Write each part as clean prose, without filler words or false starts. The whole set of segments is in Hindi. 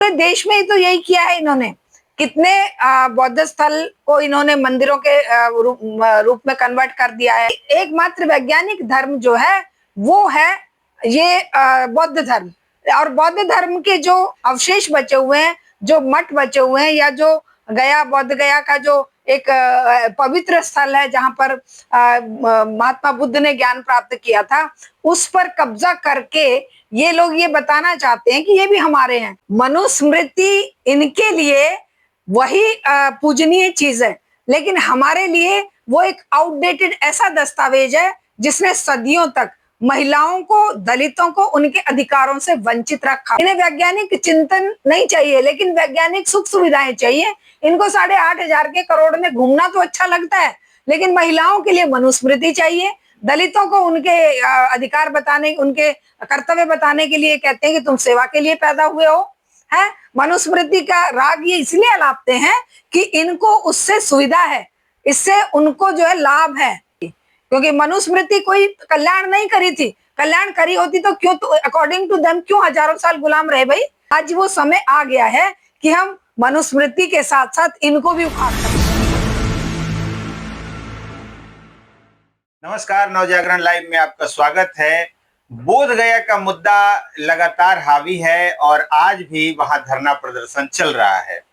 पूरे देश में ही तो यही किया है इन्होंने। कितने बौद्ध स्थल को इन्होंने मंदिरों के रूप में कन्वर्ट कर दिया है। एकमात्र वैज्ञानिक धर्म जो है वो है ये बौद्ध धर्म। और बौद्ध धर्म के जो अवशेष बचे हुए हैं, जो मठ बचे हुए हैं, या जो गया, बोध गया का जो एक पवित्र स्थल है जहां पर महात्मा बुद्ध ने ज्ञान प्राप्त किया था, उस पर कब्जा करके ये लोग ये बताना चाहते हैं कि ये भी हमारे हैं। मनुस्मृति इनके लिए वही पूजनीय चीज है, लेकिन हमारे लिए वो एक आउटडेटेड ऐसा दस्तावेज है जिसने सदियों तक महिलाओं को, दलितों को उनके अधिकारों से वंचित रखा। इन्हें वैज्ञानिक चिंतन नहीं चाहिए, लेकिन वैज्ञानिक सुख सुविधाएं चाहिए। इनको 8,500 के करोड़ में घूमना तो अच्छा लगता है, लेकिन महिलाओं के लिए मनुस्मृति चाहिए। दलितों को उनके अधिकार बताने, उनके कर्तव्य बताने के लिए कहते हैं कि तुम सेवा के लिए पैदा हुए हो। है मनुस्मृति का राग ये इसलिए अलापते हैं कि इनको उससे सुविधा है, इससे उनको जो है लाभ है। क्योंकि मनुस्मृति कोई कल्याण नहीं करी थी। कल्याण करी होती तो क्यों, तो अकॉर्डिंग टू देम क्यों हजारों साल गुलाम रहे भाई। आज वो समय आ गया है कि हम मनुस्मृति के साथ साथ इनको भी उखाड़ सकते हैं। नमस्कार, नवजागरण लाइव में आपका स्वागत है। बोध गया का मुद्दा लगातार हावी है और आज भी वहां धरना प्रदर्शन चल रहा है,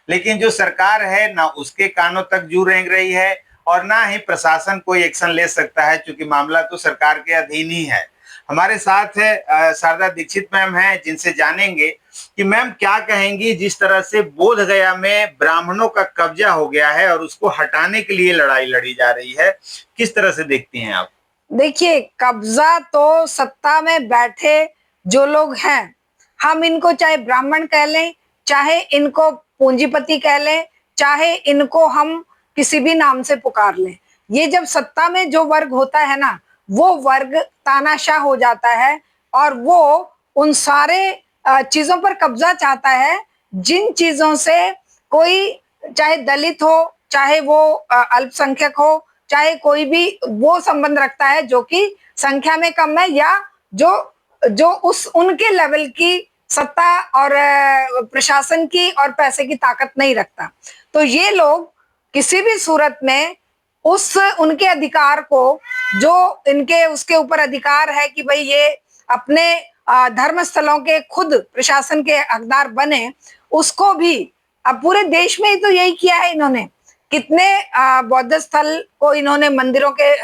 लेकिन जो सरकार है ना उसके कानों तक जू रेंग रही है और ना ही प्रशासन कोई एक्शन ले सकता है, क्योंकि मामला तो सरकार के अधीन ही है। हमारे साथ है शारदा दीक्षित मैम हैं, जिनसे जानेंगे कि मैम क्या कहेंगी जिस तरह से बोध गया में ब्राह्मणों का कब्जा हो गया है और उसको हटाने के लिए लड़ाई लड़ी जा रही है, किस तरह से देखती हैं आप? देखिए, कब्जा तो सत्ता में बैठे जो लोग हैं, हम इनको चाहे ब्राह्मण कह लें, चाहे इनको पूंजीपति कह लें, चाहे इनको हम किसी भी नाम से पुकार लें, ये जब सत्ता में जो वर्ग होता है ना, वो वर्ग तानाशाह हो जाता है और वो उन सारे चीजों पर कब्जा चाहता है जिन चीजों से कोई, चाहे दलित हो, चाहे वो अल्पसंख्यक हो, चाहे कोई भी वो संबंध रखता है जो कि संख्या में कम है, या जो उस उनके लेवल की सत्ता और प्रशासन की और पैसे की ताकत नहीं रखता। तो ये लोग किसी भी सूरत में उस उनके अधिकार को, जो इनके उसके ऊपर अधिकार है कि भाई ये अपने धर्म स्थलों के खुद प्रशासन के हकदार बने, उसको भी अब पूरे देश में ही तो यही किया है इन्होंने। कितने बौद्ध स्थल को इन्होंने मंदिरों के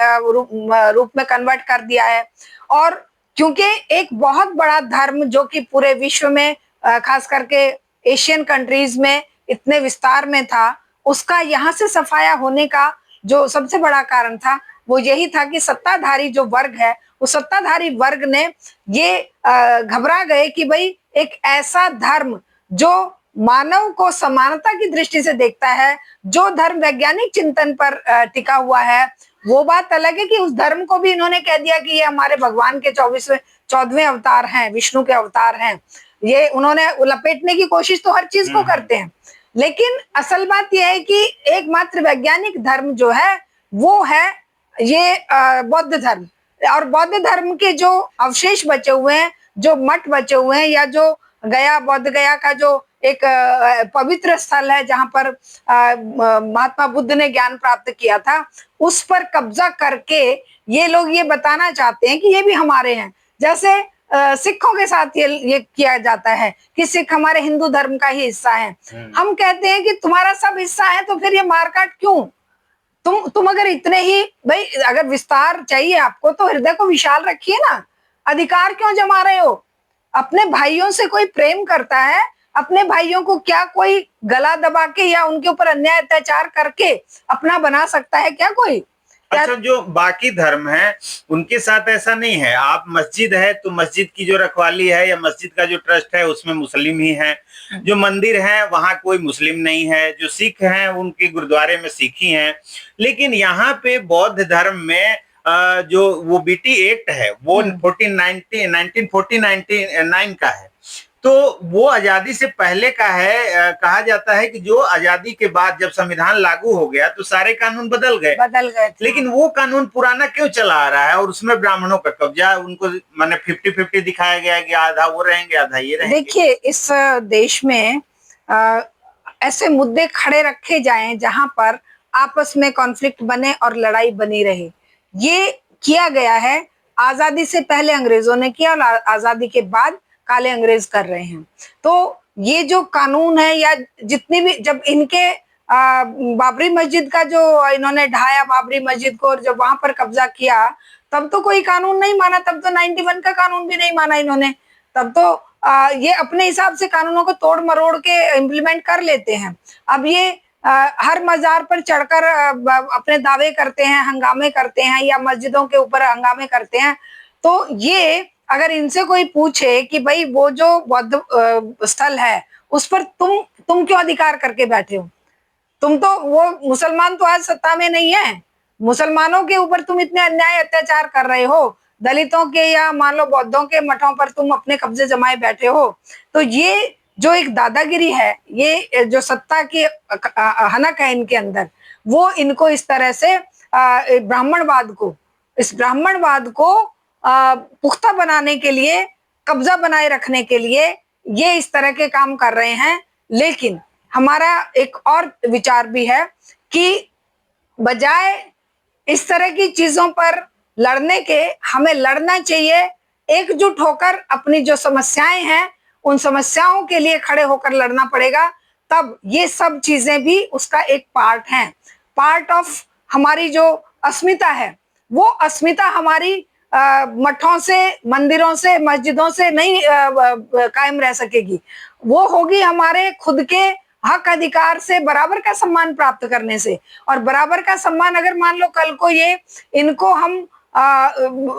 रूप में कन्वर्ट कर दिया है। और क्योंकि एक बहुत बड़ा धर्म जो कि पूरे विश्व में खास करके एशियन कंट्रीज में इतने विस्तार में था, उसका यहाँ से सफाया होने का जो सबसे बड़ा कारण था वो यही था कि सत्ताधारी जो वर्ग है, उस सत्ताधारी वर्ग ने ये घबरा गए कि भाई एक ऐसा धर्म जो मानव को समानता की दृष्टि से देखता है, जो धर्म वैज्ञानिक चिंतन पर टिका हुआ है, वो बात अलग है कि उस धर्म को भी इन्होंने कह दिया कि ये हमारे भगवान के 14वें अवतार हैं, विष्णु के अवतार हैं। ये उन्होंने लपेटने की कोशिश तो हर चीज को करते हैं, लेकिन असल बात यह है कि एकमात्र वैज्ञानिक धर्म जो है वो है ये बौद्ध धर्म। और बौद्ध धर्म के जो अवशेष बचे हुए हैं, जो मठ बचे हुए हैं, या जो गया, बोध गया का जो एक पवित्र स्थल है जहां पर महात्मा बुद्ध ने ज्ञान प्राप्त किया था, उस पर कब्जा करके ये लोग ये बताना चाहते हैं कि ये भी हमारे हैं। जैसे सिखों के साथ ये किया जाता है कि सिख हमारे हिंदू धर्म का ही हिस्सा है। हम कहते हैं कि तुम्हारा सब हिस्सा है तो फिर ये मारकाट क्यों? तुम अगर इतने ही भाई, अगर विस्तार चाहिए आपको तो हृदय को विशाल रखिए ना। अधिकार क्यों जमा रहे हो? अपने भाइयों से कोई प्रेम करता है, अपने भाइयों को क्या कोई गला दबा के या उनके ऊपर अन्याय अत्याचार करके अपना बना सकता है क्या कोई? अच्छा, जो बाकी धर्म है उनके साथ ऐसा नहीं है। आप मस्जिद है तो मस्जिद की जो रखवाली है या मस्जिद का जो ट्रस्ट है उसमें मुस्लिम ही है। जो मंदिर है वहां कोई मुस्लिम नहीं है। जो सिख हैं उनके गुरुद्वारे में सिखी हैं। लेकिन यहाँ पे बौद्ध धर्म में जो वो बीटी एक्ट है वो 1949 का है। तो वो आजादी से पहले का है। कहा जाता है कि जो आजादी के बाद जब संविधान लागू हो गया तो सारे कानून बदल गए थे। लेकिन वो कानून पुराना क्यों चला आ रहा है और उसमें ब्राह्मणों का कब्जा, उनको माने 50-50 दिखाया गया है कि आधा वो रहेंगे आधा ये रहेंगे। देखिए, इस देश में ऐसे मुद्दे खड़े रखे जाएं जहां पर आपस में कॉन्फ्लिक्ट बने और लड़ाई बनी रहे। ये किया गया है, आजादी से पहले अंग्रेजों ने किया और आजादी के बाद काले अंग्रेज कर रहे हैं। तो ये जो कानून है या जितनी भी, जब इनके बाबरी मस्जिद का जो इन्होंने ढाया बाबरी मस्जिद को और जब वहां पर कब्जा किया तब तो कोई कानून नहीं माना, तब तो 91 का कानून भी नहीं माना इन्होंने। तब तो ये अपने हिसाब से कानूनों को तोड़ मरोड़ के इम्प्लीमेंट कर लेते हैं। अब ये हर मजार पर चढ़कर अपने दावे करते हैं, हंगामे करते हैं या मस्जिदों के ऊपर हंगामे करते हैं। तो ये अगर इनसे कोई पूछे कि भाई वो जो बौद्ध स्थल है उस पर तुम क्यों अधिकार करके बैठे हो, तुम तो, वो मुसलमान तो आज सत्ता में नहीं है, मुसलमानों के ऊपर तुम इतने अन्याय अत्याचार कर रहे हो, दलितों के या मान लो बौद्धों के मठों पर तुम अपने कब्जे जमाए बैठे हो। तो ये जो एक दादागिरी है, ये जो सत्ता की हनक है इनके अंदर, वो इनको इस तरह से इस ब्राह्मणवाद को पुख्ता बनाने के लिए, कब्जा बनाए रखने के लिए ये इस तरह के काम कर रहे हैं। लेकिन हमारा एक और विचार भी है कि बजाय इस तरह की चीजों पर लड़ने के हमें लड़ना चाहिए, एकजुट होकर अपनी जो समस्याएं हैं उन समस्याओं के लिए खड़े होकर लड़ना पड़ेगा। तब ये सब चीजें भी उसका एक पार्ट हैं, पार्ट ऑफ हमारी जो अस्मिता है। वो अस्मिता हमारी मठों से, मंदिरों से, मस्जिदों से नहीं कायम रह सकेगी, वो होगी हमारे खुद के हक अधिकार से, बराबर का सम्मान प्राप्त करने से। और बराबर का सम्मान अगर मान लो कल को ये इनको हम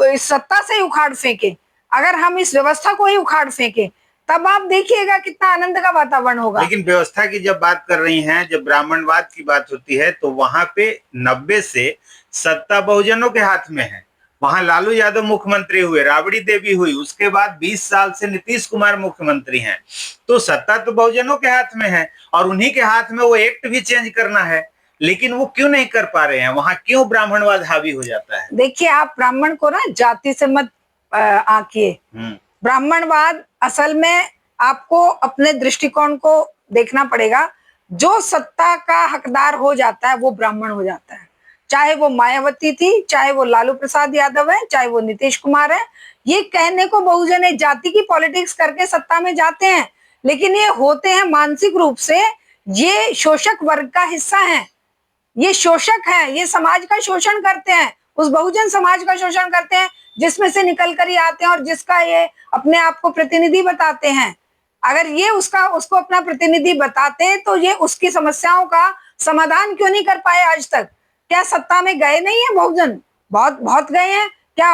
इस सत्ता से ही उखाड़ फेंके, अगर हम इस व्यवस्था को ही उखाड़ फेंके, तब आप देखिएगा कितना आनंद का वातावरण होगा। लेकिन व्यवस्था की जब बात कर रही हैं, जब ब्राह्मणवाद की बात होती है तो वहां पे 90 से सत्ता बहुजनों के हाथ में है। वहां लालू यादव मुख्यमंत्री हुए, राबड़ी देवी हुई, उसके बाद 20 साल से नीतीश कुमार मुख्यमंत्री हैं। तो सत्ता तो बहुजनों के हाथ में है और उन्हीं के हाथ में वो एक्ट भी चेंज करना है, लेकिन वो क्यों नहीं कर पा रहे हैं? वहां क्यों ब्राह्मणवाद हावी हो जाता है? देखिए, आप ब्राह्मण को ना जाति से मत आंकिए। ब्राह्मणवाद असल में आपको अपने दृष्टिकोण को देखना पड़ेगा। जो सत्ता का हकदार हो जाता है वो ब्राह्मण हो जाता है, चाहे वो मायावती थी, चाहे वो लालू प्रसाद यादव है, चाहे वो नीतीश कुमार है। ये कहने को बहुजन है, जाति की पॉलिटिक्स करके सत्ता में जाते हैं, लेकिन ये होते हैं मानसिक रूप से, ये शोषक वर्ग का हिस्सा है, ये शोषक है, ये समाज का शोषण करते हैं, उस बहुजन समाज का शोषण करते हैं जिसमें से निकल कर ही आते हैं और जिसका ये अपने आप को प्रतिनिधि बताते हैं। अगर ये उसको अपना प्रतिनिधि बताते तो ये उसकी समस्याओं का समाधान क्यों नहीं कर पाए आज तक? क्या सत्ता में गए नहीं है बहुजन? बहुत गए हैं। क्या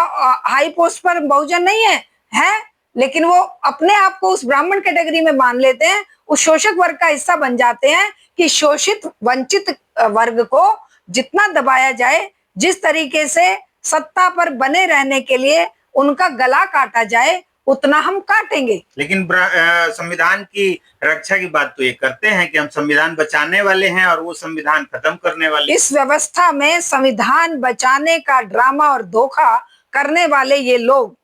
हाई पोस्ट पर बहुजन नहीं है? लेकिन वो अपने आप को उस ब्राह्मण कैटेगरी में मान लेते हैं, उस शोषक वर्ग का हिस्सा बन जाते हैं कि शोषित वंचित वर्ग को जितना दबाया जाए, जिस तरीके से सत्ता पर बने रहने के लिए उनका गला काटा जाए, उतना हम काटेंगे। लेकिन संविधान की रक्षा की बात तो ये करते हैं कि हम संविधान बचाने वाले हैं और वो संविधान खत्म करने वाले। इस व्यवस्था में संविधान बचाने का ड्रामा और धोखा करने वाले ये लोग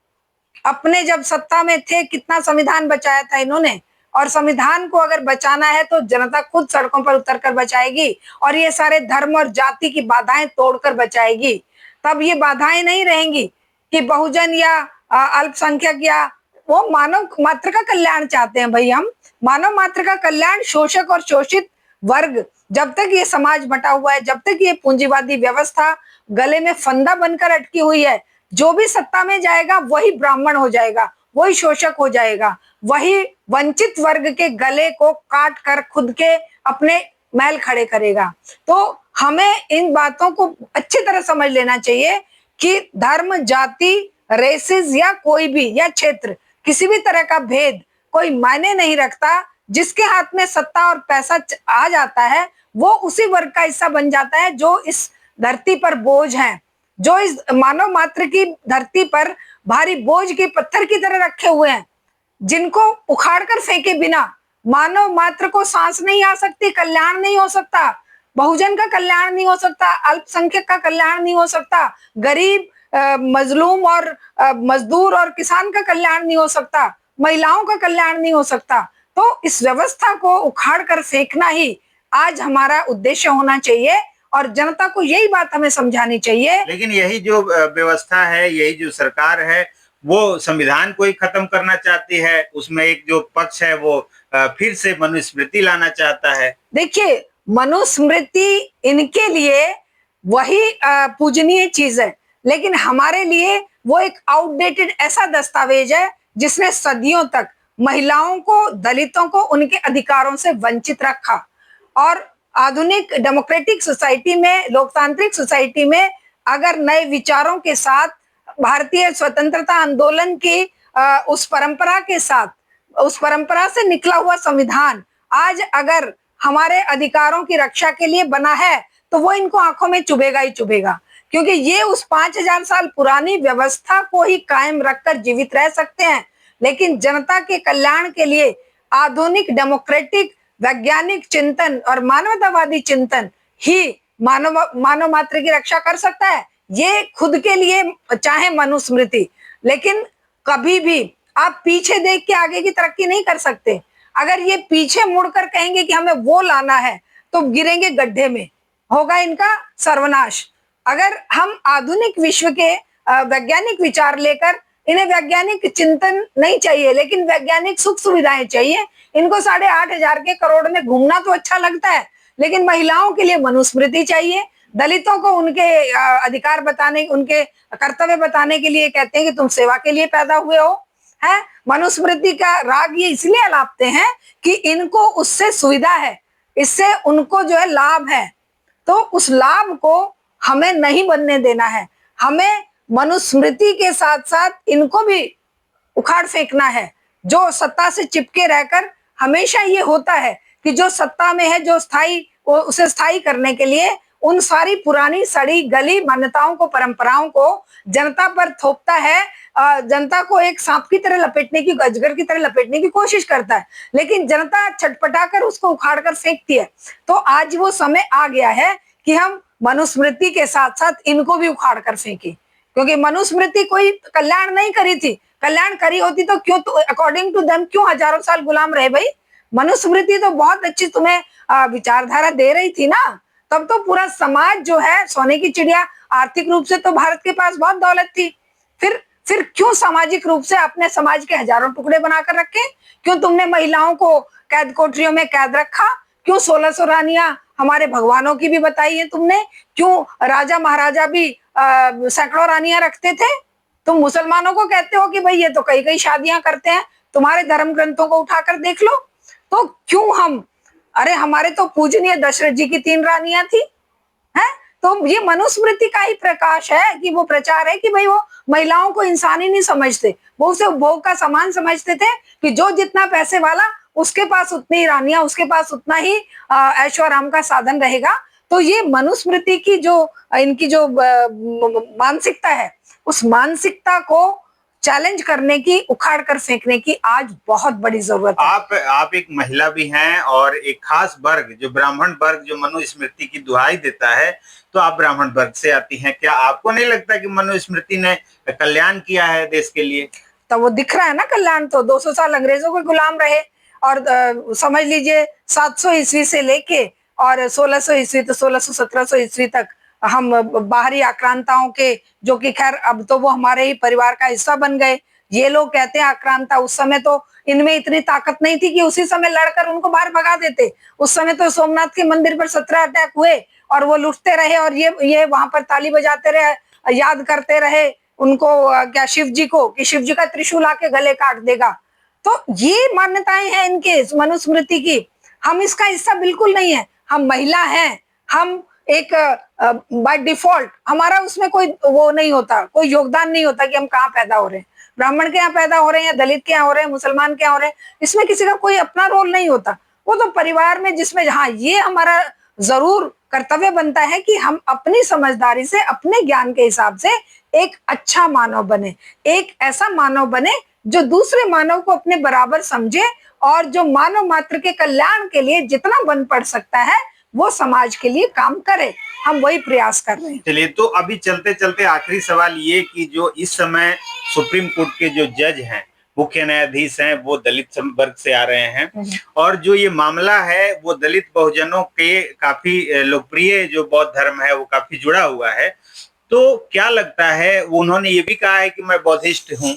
अपने जब सत्ता में थे कितना संविधान बचाया था इन्होंने, और संविधान को अगर बचाना है तो जनता खुद सड़कों पर उतरकर बचाएगी और ये सारे धर्म और जाति की बाधाएं तोड़कर बचाएगी। तब ये बाधाएं नहीं रहेंगी कि बहुजन या अल्पसंख्यक या वो मानव मात्र का कल्याण चाहते हैं। भाई, हम मानव मात्र का कल्याण, शोषक और शोषित वर्ग, जब तक ये समाज बटा हुआ है, जब तक ये पूंजीवादी व्यवस्था गले में फंदा बनकर अटकी हुई है, जो भी सत्ता में जाएगा वही ब्राह्मण हो जाएगा, वही शोषक हो जाएगा, वही वंचित वर्ग के गले को काट कर खुद के अपने महल खड़े करेगा। तो हमें इन बातों को अच्छी तरह समझ लेना चाहिए कि धर्म, जाति, रेसेस या कोई भी या क्षेत्र, किसी भी तरह का भेद कोई मायने नहीं रखता। जिसके हाथ में सत्ता और पैसा आ जाता है वो उसी वर्ग का हिस्सा बन जाता है जो इस धरती पर बोझ है, जो इस मानव मात्र की धरती पर भारी बोझ के पत्थर की तरह रखे हुए हैं। जिनको उखाड़ कर फेंके बिना मानव मात्र को सांस नहीं आ सकती, कल्याण नहीं हो सकता, बहुजन का कल्याण नहीं हो सकता, अल्पसंख्यक का कल्याण नहीं हो सकता, गरीब मजलूम और मजदूर और किसान का कल्याण नहीं हो सकता, महिलाओं का कल्याण नहीं हो सकता। तो इस व्यवस्था को उखाड़ कर फेंकना ही आज हमारा उद्देश्य होना चाहिए और जनता को यही बात हमें समझानी चाहिए। लेकिन यही जो व्यवस्था है, यही जो सरकार है, वो संविधान को ही खत्म करना चाहती है। उसमें एक जो पक्ष है वो फिर से मनुस्मृति लाना चाहता है। देखिए, मनुस्मृति इनके लिए वही पूजनीय चीज है, लेकिन हमारे लिए वो एक आउटडेटेड ऐसा दस्तावेज है जिसने सदियों तक महिलाओं को, दलितों को उनके अधिकारों से वंचित रखा। और आधुनिक डेमोक्रेटिक सोसाइटी में, लोकतांत्रिक सोसाइटी में अगर नए विचारों के साथ, भारतीय स्वतंत्रता आंदोलन की उस परंपरा के साथ, उस परंपरा से निकला हुआ संविधान आज अगर हमारे अधिकारों की रक्षा के लिए बना है तो वो इनको आंखों में चुभेगा ही चुभेगा, क्योंकि ये उस 5000 साल पुरानी व्यवस्था को ही कायम रखकर जीवित रह सकते हैं, लेकिन जनता के कल्याण के लिए आधुनिक डेमोक्रेटिक वैज्ञानिक चिंतन और मानवतावादी चिंतन ही मानव मात्र की रक्षा कर सकता है। ये खुद के लिए चाहे मनुस्मृति, लेकिन कभी भी आप पीछे देख के आगे की तरक्की नहीं कर सकते। अगर ये पीछे मुड़कर कहेंगे कि हमें वो लाना है तो गिरेंगे गड्ढे में, होगा इनका सर्वनाश। अगर हम आधुनिक विश्व के वैज्ञानिक विचार लेकर, इन्हें वैज्ञानिक चिंतन नहीं चाहिए लेकिन वैज्ञानिक सुख सुविधाएं चाहिए। इनको 8,500 के करोड़ में घूमना तो अच्छा लगता है, लेकिन महिलाओं के लिए मनुस्मृति चाहिए, दलितों को उनके अधिकार बताने, उनके कर्तव्य बताने के लिए कहते हैं कि तुम सेवा के लिए पैदा हुए हो। है मनुस्मृति का राग ये इसलिए अलापते हैं कि इनको उससे सुविधा है, इससे उनको जो है लाभ है, तो उस लाभ को हमें नहीं बनने देना है। हमें मनुस्मृति के साथ साथ इनको भी उखाड़ फेंकना है। जो सत्ता से चिपके रहकर, हमेशा ये होता है कि जो सत्ता में है, जो स्थायी, उसे स्थायी करने के लिए उन सारी पुरानी सड़ी गली मान्यताओं को, परंपराओं को जनता पर थोपता है, जनता को एक सांप की तरह लपेटने की, अजगर की तरह लपेटने की कोशिश करता है, लेकिन जनता छटपटाकर उसको उखाड़ कर फेंकती है। तो आज वो समय आ गया है कि हम मनुस्मृति के साथ साथ इनको भी उखाड़ कर फेंके, क्योंकि मनुस्मृति कोई कल्याण नहीं करी थी। कल्याण करी होती तो क्यों, अकॉर्डिंग टू देम क्यों हजारों साल गुलाम रहे भाई? मनुस्मृति तो बहुत अच्छी तुम्हें विचारधारा दे रही थी ना। तब तो पूरा समाज जो है सोने की चिड़िया, आर्थिक रूप से तो भारत के पास बहुत दौलत थी। फिर क्यों सामाजिक रूप से अपने समाज के हजारों टुकड़े बनाकर रखे? क्यों तुमने महिलाओं को कैद कोठरियों में कैद रखा? क्यों 1600 रानियां हमारे भगवानों की भी बताई है तुमने? क्यों राजा महाराजा भी सैकड़ों रानियां रखते थे? तुम मुसलमानों को कहते हो कि भाई ये तो कई कई शादियां करते हैं, तुम्हारे धर्म ग्रंथों को उठाकर देख लो। तो क्यों हम, अरे हमारे तो पूजनीय दशरथ जी की 3 रानियां थी, है? तो ये मनुस्मृति का ही प्रकाश है कि वो प्रचार है कि भाई वो महिलाओं को इंसान ही नहीं समझते, वो उसे उपभोग का सामान समझते थे कि जो जितना पैसे वाला उसके पास उतनी ही रानियां, उसके पास उतना ही ऐशो आराम का साधन रहेगा। तो ये मनुस्मृति की जो इनकी जो मानसिकता है, उस मानसिकता को चैलेंज करने की, उखाड़ कर फेंकने की आज बहुत बड़ी जरूरत है। आप एक महिला भी हैं और एक खास वर्ग जो ब्राह्मण वर्ग जो मनुस्मृति की दुहाई देता है, तो आप ब्राह्मण वर्ग से आती हैं। क्या आपको नहीं लगता कि मनुस्मृति ने कल्याण किया है देश के लिए? तो वो दिख रहा है ना कल्याण। तो 200 साल अंग्रेजों के गुलाम रहे और समझ लीजिए 700 ईस्वी से लेके और 1600 ईस्वी तो 1600-1700 ईस्वी तक हम बाहरी आक्रांताओं के, जो कि खैर अब तो वो हमारे ही परिवार का हिस्सा बन गए। ये लोग कहते हैं आक्रांता, उस समय तो इनमें इतनी ताकत नहीं थी कि उसी समय लड़कर उनको बाहर भगा देते। उस समय तो सोमनाथ के मंदिर पर 17 अटैक हुए और वो लुटते रहे और ये वहां पर ताली बजाते रहे, याद करते रहे उनको, क्या शिव जी को, कि शिव जी का त्रिशूल आके गले काट देगा। तो ये मान्यताएं हैं इनके मनुस्मृति की। हम इसका हिस्सा बिल्कुल नहीं है। हम महिला हैं, हम एक बाय डिफॉल्ट हमारा उसमें कोई वो नहीं होता, कोई योगदान नहीं होता कि हम कहाँ पैदा हो रहे हैं, ब्राह्मण के यहाँ पैदा हो रहे हैं या दलित के यहाँ हो रहे हैं, मुसलमान के यहाँ हो रहे हैं, इसमें किसी का कोई अपना रोल नहीं होता। वो तो परिवार में, जिसमें हाँ ये हमारा जरूर कर्तव्य बनता है कि हम अपनी समझदारी से, अपने ज्ञान के हिसाब से एक अच्छा मानव बने, एक ऐसा मानव बने जो दूसरे मानव को अपने बराबर समझे और जो मानव मात्र के कल्याण के लिए जितना बन पड़ सकता है वो समाज के लिए काम करे। हम वही प्रयास कर रहे हैं। चलिए, तो अभी चलते चलते आखिरी सवाल ये कि जो इस समय सुप्रीम कोर्ट के जो जज हैं, मुख्य न्यायाधीश हैं, वो दलित वर्ग से आ रहे हैं और जो ये मामला है वो दलित बहुजनों के काफी लोकप्रिय जो बौद्ध धर्म है वो काफी जुड़ा हुआ है। तो क्या लगता है, उन्होंने ये भी कहा है कि मैं बौद्धिस्ट हूँ,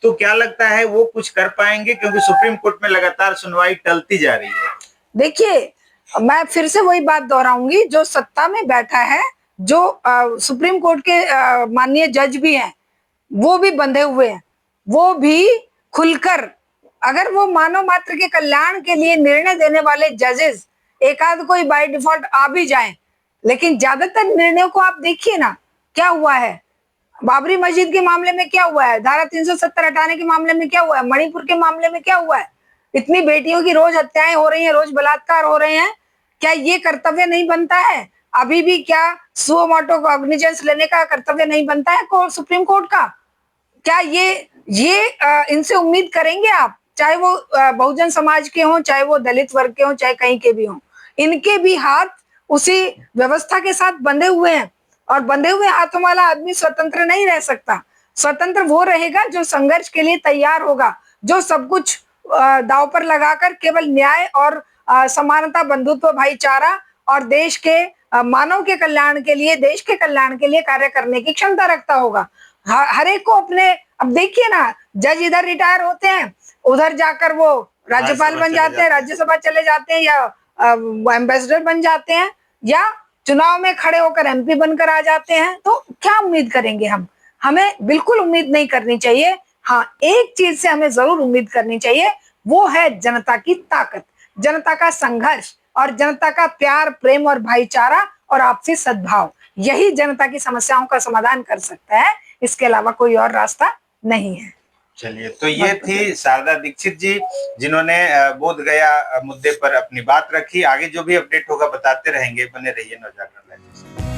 तो क्या लगता है वो कुछ कर पाएंगे, क्योंकि सुप्रीम कोर्ट में लगातार सुनवाई टलती जा रही है? देखिए, मैं फिर से वही बात दोहराऊंगी, जो सत्ता में बैठा है, जो सुप्रीम कोर्ट के माननीय जज भी हैं, वो भी बंधे हुए हैं, वो भी खुलकर, अगर वो मानव मात्र के कल्याण के लिए निर्णय देने वाले जजेस एक आध कोई बाय डिफॉल्ट आ भी जाएं, लेकिन ज्यादातर निर्णयों को आप देखिए ना, क्या हुआ है बाबरी मस्जिद के मामले में, क्या हुआ है धारा 370 हटाने के मामले में, क्या हुआ है मणिपुर के मामले में, क्या हुआ है, इतनी बेटियों की रोज हत्याएं हो रही हैं, रोज बलात्कार हो रहे हैं, क्या ये कर्तव्य नहीं बनता है? अभी भी क्या सुओ मोटो कॉग्निजेंस लेने का कर्तव्य नहीं बनता है सुप्रीम कोर्ट का? क्या ये इनसे उम्मीद करेंगे आप, चाहे वो बहुजन समाज के हों, चाहे वो दलित वर्ग के हों, चाहे कहीं के भी हों, इनके भी हाथ उसी व्यवस्था के साथ बंधे हुए हैं और बंधे हुए हाथों वाला आदमी स्वतंत्र नहीं रह सकता। स्वतंत्र वो रहेगा जो संघर्ष के लिए तैयार होगा, जो सब कुछ दांव पर लगाकर केवल न्याय और समानता, बंधुत्व, भाईचारा और देश के मानव के कल्याण के लिए, देश के कल्याण के लिए कार्य करने की क्षमता रखता होगा। हर एक को अपने, अब देखिए ना, जज इधर रिटायर होते हैं, उधर जाकर वो राज्यपाल बन जाते हैं, राज्यसभा चले जाते हैं, या एम्बेसडर बन जाते हैं, या चुनाव में खड़े होकर एमपी बनकर आ जाते हैं। तो क्या उम्मीद करेंगे हम? हमें बिल्कुल उम्मीद नहीं करनी चाहिए। हाँ, एक चीज से हमें जरूर उम्मीद करनी चाहिए, वो है जनता की ताकत, जनता का संघर्ष और जनता का प्यार, प्रेम और भाईचारा और आपसी सद्भाव। यही जनता की समस्याओं का समाधान कर सकता है, इसके अलावा कोई और रास्ता नहीं है। चलिए, तो ये थी शारदा दीक्षित जी, जिन्होंने बोध गया मुद्दे पर अपनी बात रखी। आगे जो भी अपडेट होगा बताते रहेंगे, बने रहिए नवजागरण।